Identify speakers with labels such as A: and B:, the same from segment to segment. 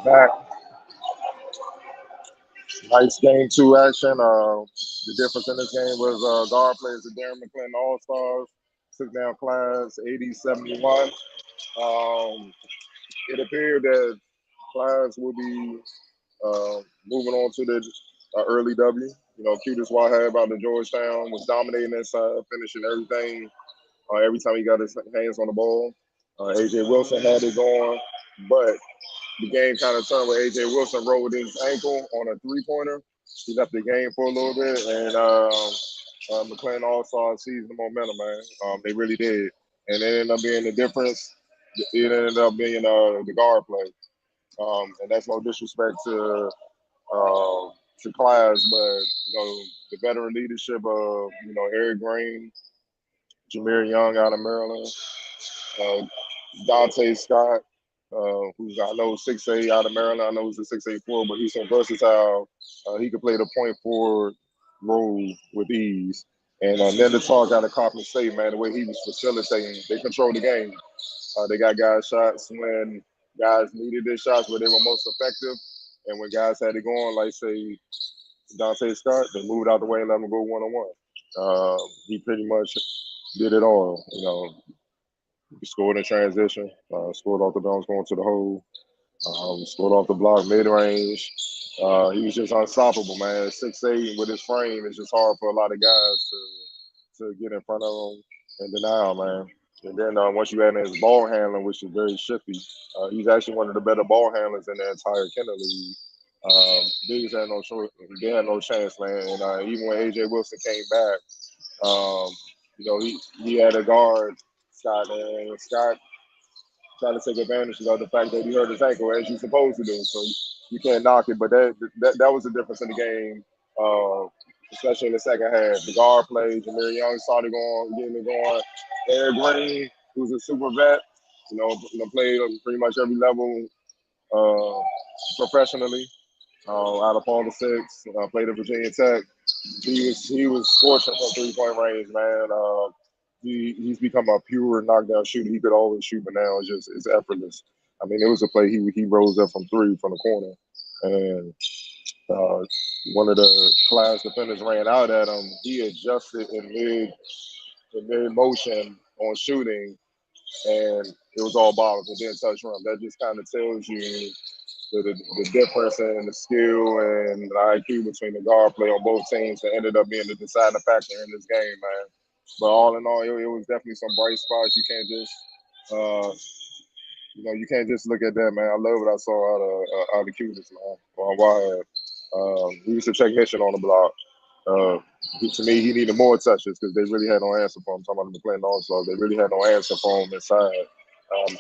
A: Back. Nice game two action. The difference in this game was guard players the Darren McClinton All Stars took down Clydes 80-71. Um, it appeared that Clydes will be moving on to the early W. You know, cutest Wahab out of Georgetown was dominating inside, finishing everything every time he got his hands on the ball. AJ Wilson had it going, but the game kind of turned where AJ Wilson rolled his ankle on a three-pointer. He left the game for a little bit, and McClain All-Star seized the momentum, man. They really did. And it ended up being the difference. It ended up being the guard play. And that's no disrespect to Clydes, but the veteran leadership of Eric Green, Jameer Young out of Maryland, uh, Dante Scott, who's I know 6'8" out of Maryland. I know he's a 6'8" but he's so versatile. He could play the point forward role with ease. And then the talk out of Coppin State, man, the way he was facilitating, they control the game. They got guys shots when guys needed their shots where they were most effective. And when guys had it going, like, say, Dante Scott, they moved out the way and let him go one-on-one. He pretty much did it all. He scored in transition, scored off the bounce going to the hole, scored off the block mid-range. He was just unstoppable, man. 6'8" with his frame, it's just hard for a lot of guys to get in front of him and deny him, man. And then once you add in his ball handling, which is very shifty, he's actually one of the better ball handlers in the entire Kenner League. Bigs had no choice. They had no chance, man. And even when AJ Wilson came back, he had a guard, Scott, and Scott tried to take advantage of the fact that he hurt his ankle as you're supposed to do. So you can't knock it. But that was the difference in the game, especially in the second half. The guard play, Jameer Young started getting it going. Eric Green, who's a super vet, played pretty much every level professionally. Out of Florida Six, played at Virginia Tech. He was fortunate from 3-point range, man. He's become a pure knockdown shooter. He could always shoot, but now it's effortless. I mean, it was a play he rose up from three from the corner, and one of the class defenders ran out at him. He adjusted in mid motion on shooting, and it was all balls. It didn't touch rim. That just kind of tells you the difference in the skill and the IQ between the guard play on both teams that ended up being the deciding factor in this game, man. But all in all, it was definitely some bright spots. You can't just look at that, man. I love what I saw out of Cutest, man. He was a technician on the block. To me, he needed more touches because they really had no answer for him. Talking about the McClinton also, they really had no answer for him inside.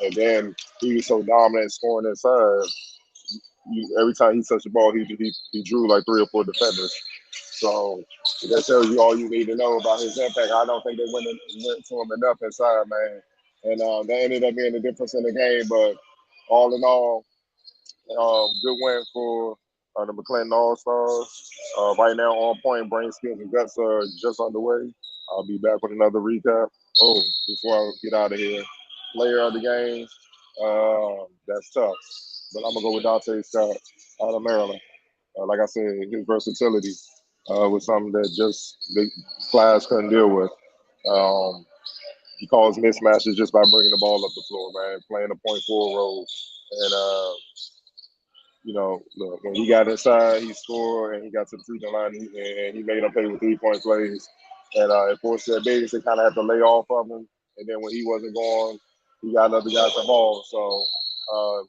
A: And then he was so dominant scoring inside. Every time he touched the ball, he drew like 3 or 4 defenders. So that tells you all you need to know about his impact. I don't think they went to him enough inside, man. And that ended up being the difference in the game. But all in all, good win for the McClinton All-Stars. Right now, on point, brain skills and guts are just underway. I'll be back with another recap. Oh, before I get out of here, player of the game, that's tough. But I'm going to go with Dante Scott out of Maryland. Like I said, his versatility was something that just the class couldn't deal with. He caused mismatches just by bringing the ball up the floor, man, playing a point forward role. And, look, when he got inside, he scored, and he got to the free throw line, and he made them pay with 3-point plays. And it forced their bigs to kind of have to lay off of him. And then when he wasn't going, he got other guys involved. So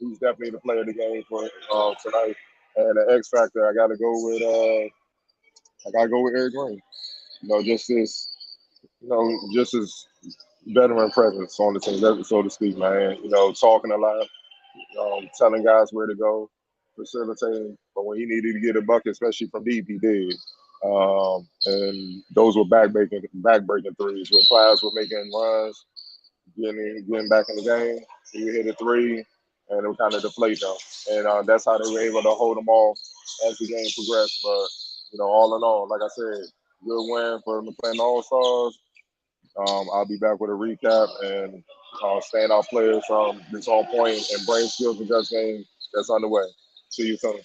A: he's definitely the player of the game for tonight. And the X factor, I got to go with Eric Green. Just his veteran presence on the team, so to speak, man. Talking a lot, telling guys where to go, facilitating. But when he needed to get a bucket, especially from deep, he did. And those were back-breaking threes. Where Clydes were making runs, getting back in the game. He would hit a three, and it would kind of deflate them. And that's how they were able to hold them off as the game progressed. But, all in all, like I said, good win for the McClinton All-Stars. I'll be back with a recap and standout players from this on point and brain skills and just game that's underway. See you soon.